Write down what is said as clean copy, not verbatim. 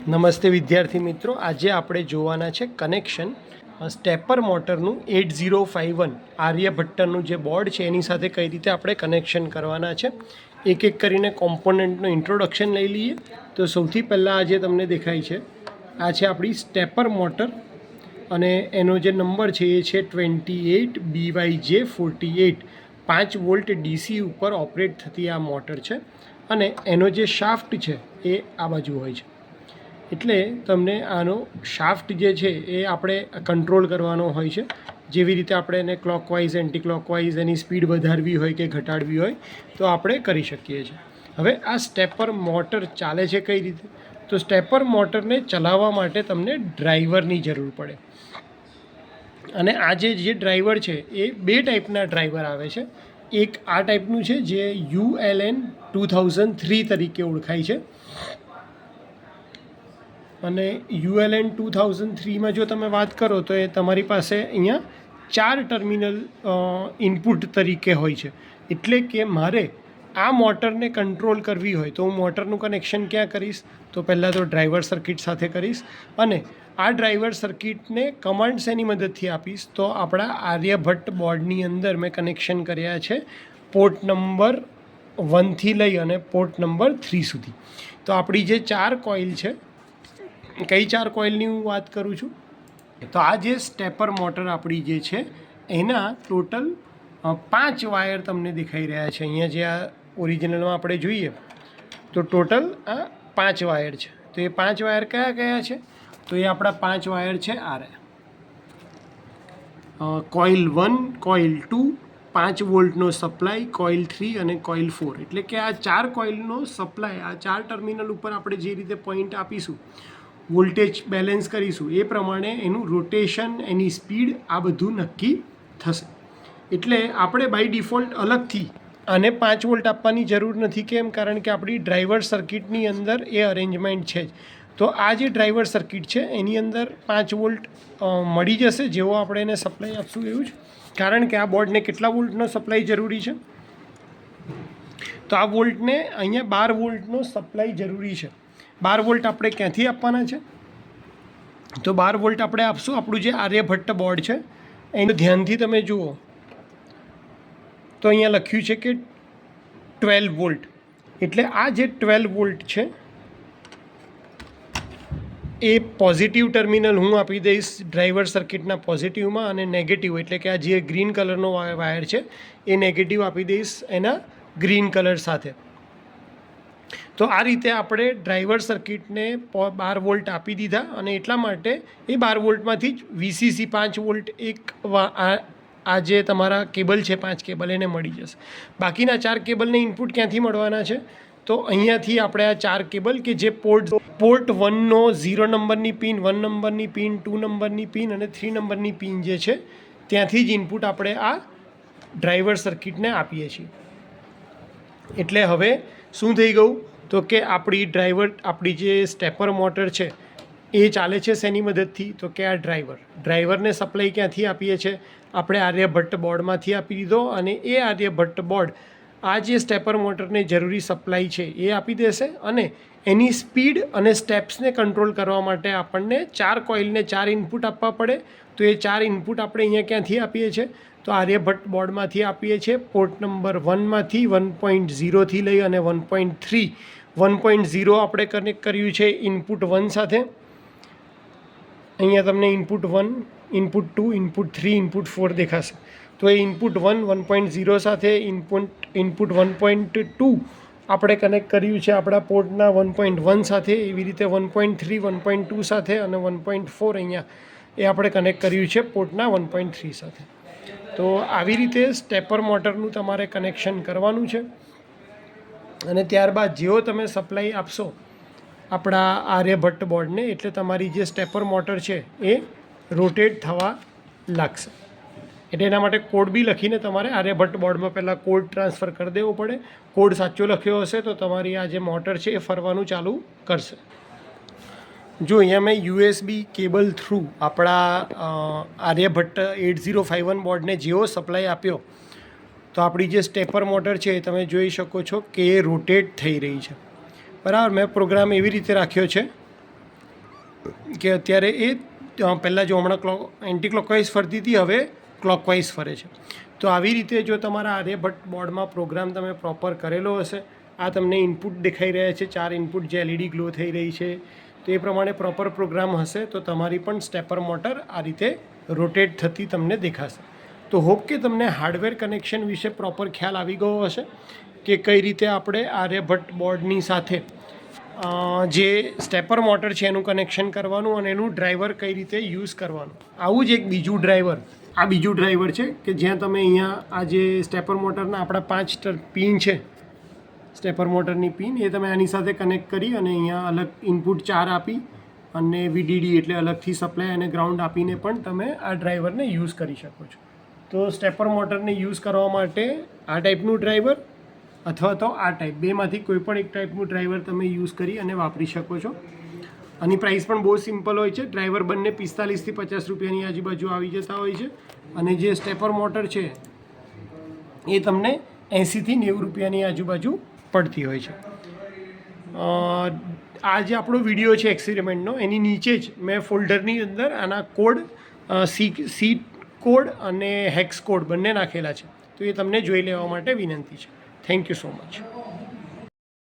નમસ્તે વિદ્યાર્થી મિત્રો, આજે આપણે જોવાના છે કનેક્શન સ્ટેપર મોટરનું 8051 આર્યભટ્ટનું જે બોર્ડ છે એની સાથે કઈ રીતે આપણે કનેક્શન કરવાના છે. એક એક કરીને કોમ્પોનન્ટનું ઇન્ટ્રોડક્શન લઈ લઈએ. તો સૌથી પહેલાં આજે તમને દેખાય છે આ છે આપણી સ્ટેપર મોટર અને એનો જે નંબર છે એ છે 28BYJ48. 5 વોલ્ટ ડીસી ઉપર ઓપરેટ થતી આ મોટર છે અને એનો જે શાફ્ટ છે એ આ બાજુ હોય છે. એટલે તમને આનો શાફ્ટ જે છે એ આપણે કંટ્રોલ કરવાનો હોય છે. જેવી રીતે આપણે એને ક્લોકવાઇઝ એન્ટી ક્લોકવાઇઝ એની સ્પીડ વધારવી હોય કે ઘટાડવી હોય તો આપણે કરી શકીએ છીએ. હવે આ સ્ટેપર મોટર ચાલે છે કઈ રીતે? તો સ્ટેપર મોટરને ચલાવવા માટે તમને ડ્રાઈવરની જરૂર પડે અને આ જે ડ્રાઈવર છે એ બે ટાઈપના ડ્રાઈવર આવે છે. એક આ ટાઈપનું છે જે ULN 2003 તરીકે ઓળખાય છે અને ULN 2003માં જો તમે વાત કરો તો એ તમારી પાસે અહીંયા 4 ટર્મિનલ ઇનપુટ તરીકે હોય છે. એટલે કે મારે આ મોટરને કંટ્રોલ કરવી હોય તો હું મોટરનું કનેક્શન ક્યાં કરીશ? તો પહેલાં તો ડ્રાઈવર સર્કિટ સાથે કરીશ અને આ ડ્રાઈવર સર્કિટને કમાન્ડ્સ એની મદદથી આપીશ. તો આપણા આર્યભટ્ટ બોર્ડની અંદર મેં કનેક્શન કર્યા છે પોર્ટ નંબર 1 થી લઈ અને પોર્ટ નંબર 3 સુધી. તો આપણી જે 4 કોઇલ છે, કઈ 4 કોઇલની હું વાત કરું છું? તો આ જે સ્ટેપર મોટર આપણી જે છે એના ટોટલ 5 વાયર તમને દેખાઈ રહ્યા છે. અહીંયા જે આ ઓરિજિનલમાં આપણે જોઈએ તો ટોટલ આ 5 વાયર છે. તો એ 5 વાયર કયા કયા છે? તો એ આપણા 5 વાયર છે આ રહ્યા કોઇલ 1, કોઇલ 2, 5 વોલ્ટનો સપ્લાય, કોઇલ 3 અને કોઇલ 4. એટલે કે આ 4 કોઇલનો સપ્લાય, આ 4 ટર્મિનલ ઉપર આપણે જે રીતે પોઈન્ટ આપીશું, વોલ્ટેજ બેલેન્સ કરીશું, એ પ્રમાણે એનું રોટેશન, એની સ્પીડ, આ બધું નક્કી થશે. એટલે આપણે બાય ડિફોલ્ટ અલગથી આને 5 વોલ્ટ આપવાની જરૂર નથી. કેમ? કારણ કે આપણી ડ્રાઈવર સર્કિટની અંદર એ અરેન્જમેન્ટ છે જ. તો આ જે ડ્રાઈવર સર્કિટ છે એની અંદર 5 વોલ્ટ મળી જશે જેવો આપણે એને સપ્લાય આપશું એવું જ. કારણ કે આ બોર્ડને કેટલા વોલ્ટનો સપ્લાય જરૂરી છે? તો આ વોલ્ટને અહીંયા 12 વોલ્ટનો સપ્લાય જરૂરી છે. 12 વોલ્ટ આપણે ક્યાંથી આપવાના છે? તો 12 વોલ્ટ આપણે આપશું આપણું જે આર્યભટ્ટ બોર્ડ છે એનું ધ્યાનથી તમે જુઓ તો અહીંયા લખ્યું છે કે 12 વોલ્ટ. એટલે આ જે 12 વોલ્ટ છે એ પોઝિટિવ ટર્મિનલ હું આપી દઈશ ડ્રાઈવર સર્કિટના પોઝિટિવમાં અને નેગેટિવ એટલે કે આ જે ગ્રીન કલરનો વાયર છે એ નેગેટિવ આપી દઈશ એના ગ્રીન કલર સાથે. તો આ રીતે આપણે ડ્રાઈવર સર્કિટને 12 વોલ્ટ આપી દીધા અને એટલા માટે એ 12 વોલ્ટમાંથી જ VCC 5 વોલ્ટ એક આ જે તમારા કેબલ છે 5 કેબલ એને મળી જશે. બાકીના 4 કેબલને ઇનપુટ ક્યાંથી મળવાના છે? તો અહીંયાથી આપણે આ 4 કેબલ કે જે પોર્ટ 1નો 0 નંબરની પિન, 1 નંબરની પિન, 2 નંબરની પિન અને 3 નંબરની પિન જે છે ત્યાંથી જ ઇનપુટ આપણે આ ડ્રાઈવર સર્કિટને આપીએ છીએ. એટલે હવે શું થઈ ગયું? તો કે આપણી જે સ્ટેપર મોટર છે એ ચાલે છે શેની મદદથી? તો કે આ ડ્રાઈવરને સપ્લાય ક્યાંથી આપીએ છીએ? આપણે આર્યભટ્ટ બોર્ડમાંથી આપી દીધો અને એ આર્યભટ્ટ બોર્ડ આ જે સ્ટેપર મોટરને જરૂરી સપ્લાય છે એ આપી દેશે અને એની સ્પીડ અને સ્ટેપ્સને કંટ્રોલ કરવા માટે આપણને 4 કોઇલને 4 ઇનપુટ આપવા પડે. તો એ 4 ઇનપુટ આપણે અહીંયા ક્યાંથી આપીએ છીએ? તો આર્યભટ્ટ બોર્ડમાંથી આપીએ છીએ પોર્ટ નંબર 1માંથી 1.0થી લઈ અને 1.3. 1.0 આપણે કનેક્ટ કર્યું છે ઇનપુટ 1 સાથે. અહીંયા તમને ઇનપુટ 1, ઇનપુટ 2, ઇનપુટ 3, ઇનપુટ 4 દેખાશે. તો એ ઇનપુટ 1.0 સાથે ઇનપુટ 1.2 આપણે કનેક્ટ કર્યું છે આપણા પોર્ટના 1.1 સાથે. એવી રીતે 1.3, 1.2 સાથે અને 1.4 અહીંયા એ આપણે કનેક્ટ કર્યું છે પોર્ટના 1.3 સાથે. તો આવી રીતે સ્ટેપર મોટરનું તમારે કનેક્શન કરવાનું છે અને ત્યારબાદ જેવો તમે સપ્લાય આપશો આપણા આર્યભટ્ટ બોર્ડને એટલે તમારી જે સ્ટેપર મોટર છે એ રોટેટ થવા લાગશે. એટલે એના માટે કોડ બી લખીને તમારે આર્યભટ્ટ બોર્ડમાં પહેલાં કોડ ટ્રાન્સફર કરી દેવો પડે. કોડ સાચો લખ્યો હશે તો તમારી આ જે મોટર છે એ ફરવાનું ચાલુ કરશે. જો અહીંયા મેં USB કેબલ થ્રુ આપણા આર્યભટ્ટ 8051 બોર્ડને જેવો સપ્લાય આપ્યો તો આપણી જે સ્ટેપર મોટર છે એ તમે જોઈ શકો છો કે એ રોટેટ થઈ રહી છે. બરાબર. મેં પ્રોગ્રામ એવી રીતે રાખ્યો છે કે અત્યારે એ પહેલાં જો હમણાં એન્ટી ક્લોકવાઇઝ ફરતી હતી, હવે ક્લોકવાઇઝ ફરે છે. તો આવી રીતે જો તમારા આર્યભટ્ટ બોર્ડમાં પ્રોગ્રામ તમે પ્રોપર કરેલો હશે, આ તમને ઇનપુટ દેખાઈ રહ્યા છે, 4 ઇનપુટ જે LED ગ્લો થઈ રહી છે, તો એ પ્રમાણે પ્રોપર પ્રોગ્રામ હશે તો તમારી પણ સ્ટેપર મોટર આ રીતે રોટેટ થતી તમને દેખાશે. તો હોપ કે તમને હાર્ડવેર કનેક્શન વિશે પ્રોપર ખ્યાલ આવી ગયો હશે કે કઈ રીતે આપણે આર્યભટ્ટ બોર્ડની સાથે જે સ્ટેપર મોટર છે એનું કનેક્શન કરવાનું અને એનું ડ્રાઈવર કઈ રીતે યુઝ કરવાનું. આવું જ એક બીજું ડ્રાઈવર છે કે જ્યાં તમે અહીંયા આ જે સ્ટેપર મોટરના આપણા 5 પિન છે, સ્ટેપર મોટરની પિન એ તમે આની સાથે કનેક્ટ કરી અને અહીંયા અલગ ઇનપુટ 4 આપી અને VDD એટલે અલગથી સપ્લાય અને ગ્રાઉન્ડ આપીને પણ તમે આ ડ્રાઈવરને યુઝ કરી શકો છો. તો સ્ટેપર મોટરને યુઝ કરવા માટે આ ટાઈપનું ડ્રાઈવર અથવા તો આ ટાઈપ, બેમાંથી કોઈ પણ એક ટાઈપનું ડ્રાઈવર તમે યુઝ કરી અને વાપરી શકો છો. આની પ્રાઇસ પણ બહુ સિમ્પલ હોય છે. ડ્રાઈવર બંને 45 થી 50 રૂપિયાની આજુબાજુ આવી જતા હોય છે અને જે સ્ટેપર મોટર છે એ તમને 80 થી 90 રૂપિયાની આજુબાજુ પડતી હોય છે. આ જે આપણો વિડીયો છે એક્સપેરિમેન્ટનો, એની નીચે જ મેં ફોલ્ડરની અંદર આના કોડ સી કોડ અને હેક્સ કોડ બંને નાખેલા છે, તો એ તમને જોઈ લેવા માટે વિનંતી છે. Thank you so much.